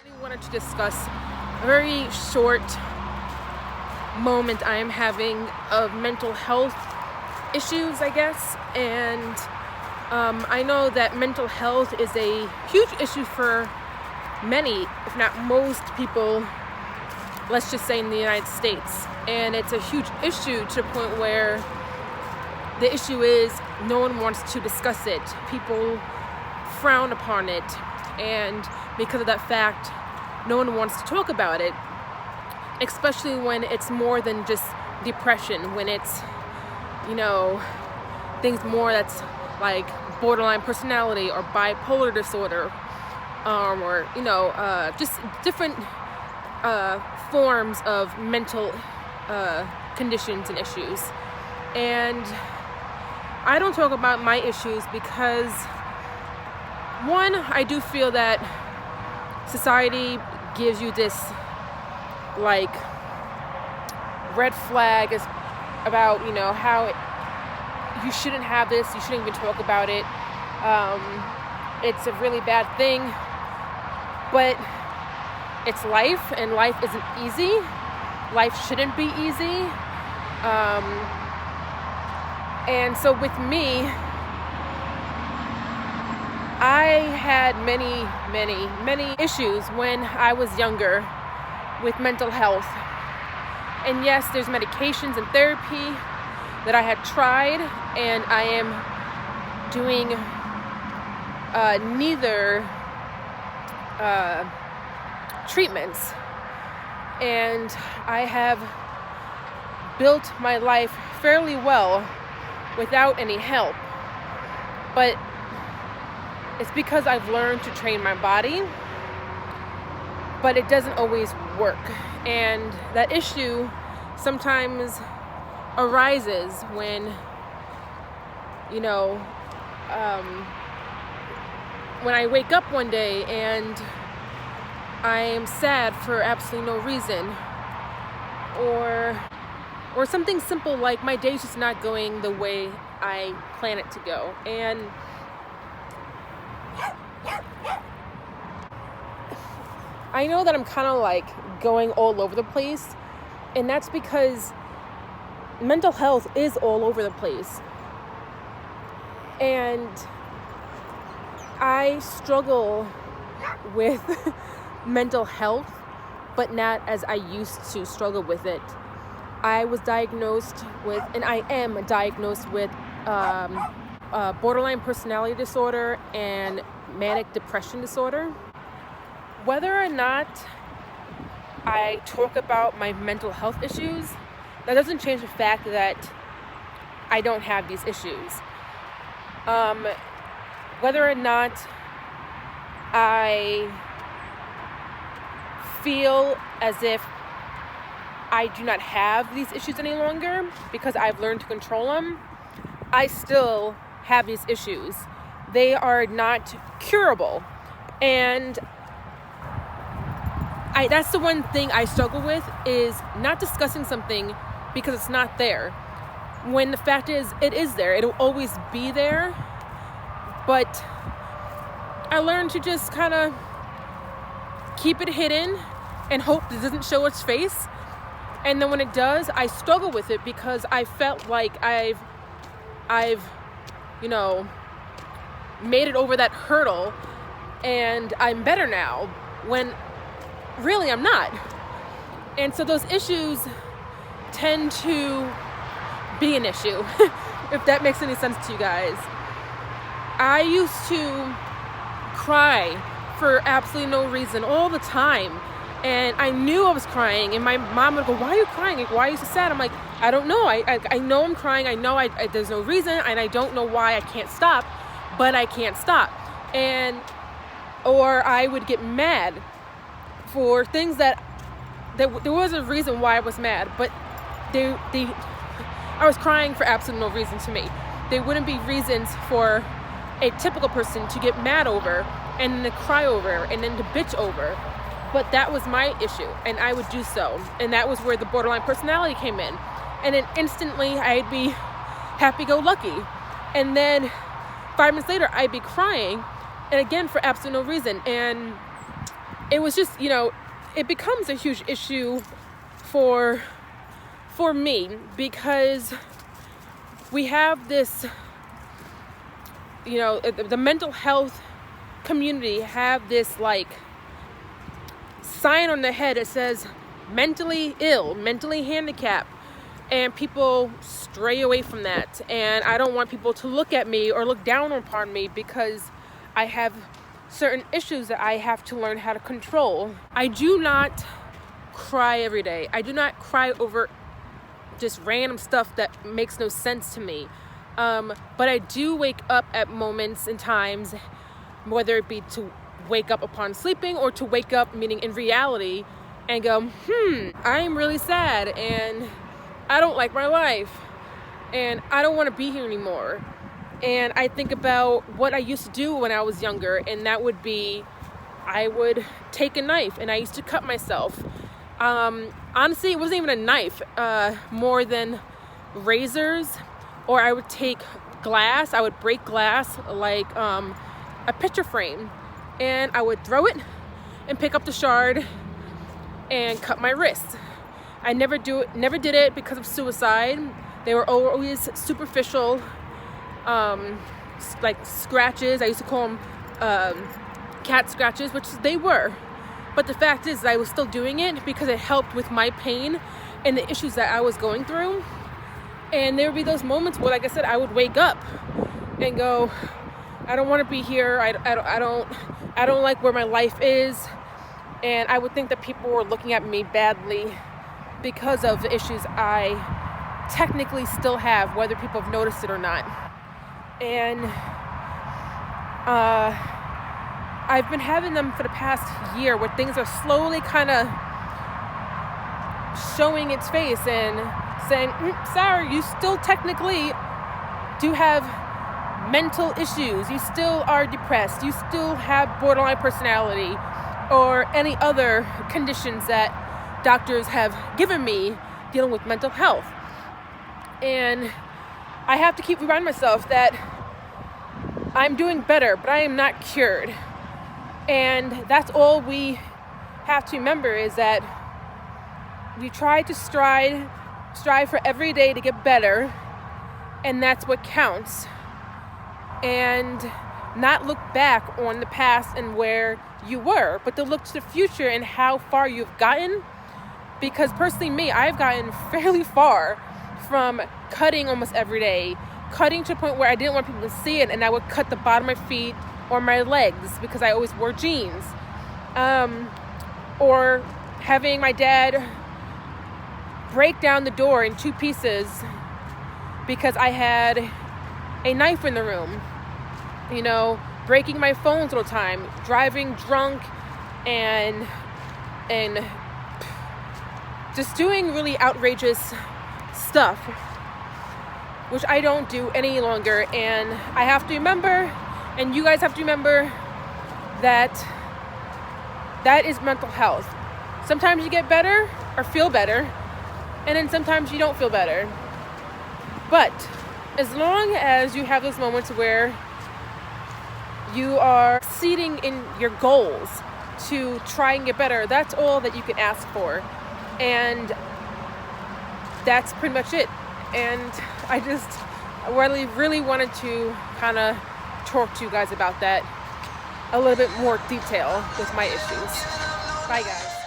I wanted to discuss a very short moment I am having of mental health issues, I guess. And I know that mental health is a huge issue for many, if not most people, let's just say in the United States. And it's a huge issue to the point where the issue is no one wants to discuss it. People frown upon it. And because of that fact, no one wants to talk about it, especially when it's more than just depression, when it's, things more that's like borderline personality or bipolar disorder, or, just different forms of mental conditions and issues. And I don't talk about my issues because, one, I do feel that society gives you this like red flag is about, how you shouldn't have this, you shouldn't even talk about it. It's a really bad thing, but it's life, and life isn't easy. Life shouldn't be easy. And so with me, I had many issues when I was younger with mental health. And yes, there's medications and therapy that I had tried, and I am doing neither treatments. And I have built my life fairly well without any help. But it's because I've learned to train my body, but it doesn't always work. And that issue sometimes arises when, when I wake up one day and I am sad for absolutely no reason, or something simple like my day's just not going the way I plan it to go. And I know that I'm kind of like going all over the place, and that's because mental health is all over the place. And I struggle with mental health, but not as I used to struggle with it. I was diagnosed with, and I am diagnosed with borderline personality disorder and manic depression disorder. Whether or not I talk about my mental health issues, that doesn't change the fact that I don't have these issues. Whether or not I feel as if I do not have these issues any longer because I've learned to control them, I still have these issues. They are not curable. And that's the one thing I struggle with, is not discussing something because it's not there. When the fact is, it is there. It'll always be there. But I learned to just kind of keep it hidden and hope it doesn't show its face. And then when it does, I struggle with it because I felt like I've made it over that hurdle and I'm better now, when really I'm not. And so those issues tend to be an issue, if that makes any sense to you guys. I used to cry for absolutely no reason all the time. And I knew I was crying, and my mom would go, "Why are you crying? Like, why are you so sad?" I'm like, "I don't know. I know I'm crying. I know there's no reason, and I don't know why I can't stop, but I can't stop." Or I would get mad for things that there was a reason why I was mad, but I was crying for absolutely no reason to me. There wouldn't be reasons for a typical person to get mad over, and then to cry over, and then to bitch over. But that was my issue, and I would do so. And that was where the borderline personality came in. And then instantly I'd be happy-go-lucky. And then 5 minutes later, I'd be crying, and again, for absolutely no reason. And it was just, it becomes a huge issue for me, because we have this, the mental health community have this like sign on their head that says mentally ill, mentally handicapped, and people stray away from that. And I don't want people to look at me or look down upon me because I have certain issues that I have to learn how to control. I do not cry every day. I do not cry over just random stuff that makes no sense to me. But I do wake up at moments and times, whether it be to wake up upon sleeping or to wake up, meaning in reality, and go, I'm really sad and I don't like my life and I don't want to be here anymore. And I think about what I used to do when I was younger, and that would be, I would take a knife and I used to cut myself. Honestly, it wasn't even a knife, more than razors, or I would take glass, I would break glass like a picture frame, and I would throw it and pick up the shard and cut my wrists. I never did it because of suicide. They were always superficial, like scratches. I used to call them cat scratches, which they were. But the fact is, I was still doing it because it helped with my pain and the issues that I was going through. And there would be those moments where, like I said, I would wake up and go, I don't want to be here. I don't like where my life is. And I would think that people were looking at me badly because of the issues I technically still have, whether people have noticed it or not. And I've been having them for the past year, where things are slowly kind of showing its face and saying, Sarah, you still technically do have mental issues. You still are depressed. You still have borderline personality or any other conditions that doctors have given me dealing with mental health. And I have to keep reminding myself that I'm doing better, but I am not cured. And that's all we have to remember, is that we try to strive for every day to get better, and that's what counts. And not look back on the past and where you were, but to look to the future and how far you've gotten. Because personally, me, I've gotten fairly far from cutting almost every day, cutting to the point where I didn't want people to see it, and I would cut the bottom of my feet or my legs because I always wore jeans. Or having my dad break down the door in 2 pieces because I had a knife in the room. Breaking my phones all the time, driving drunk, and just doing really outrageous stuff, which I don't do any longer. And I have to remember, and you guys have to remember, that is mental health. Sometimes you get better or feel better, and then sometimes you don't feel better. But as long as you have those moments where you are succeeding in your goals to try and get better, that's all that you can ask for. And that's pretty much it. And I just really wanted to kind of talk to you guys about that a little bit more detail with my issues. Bye, guys.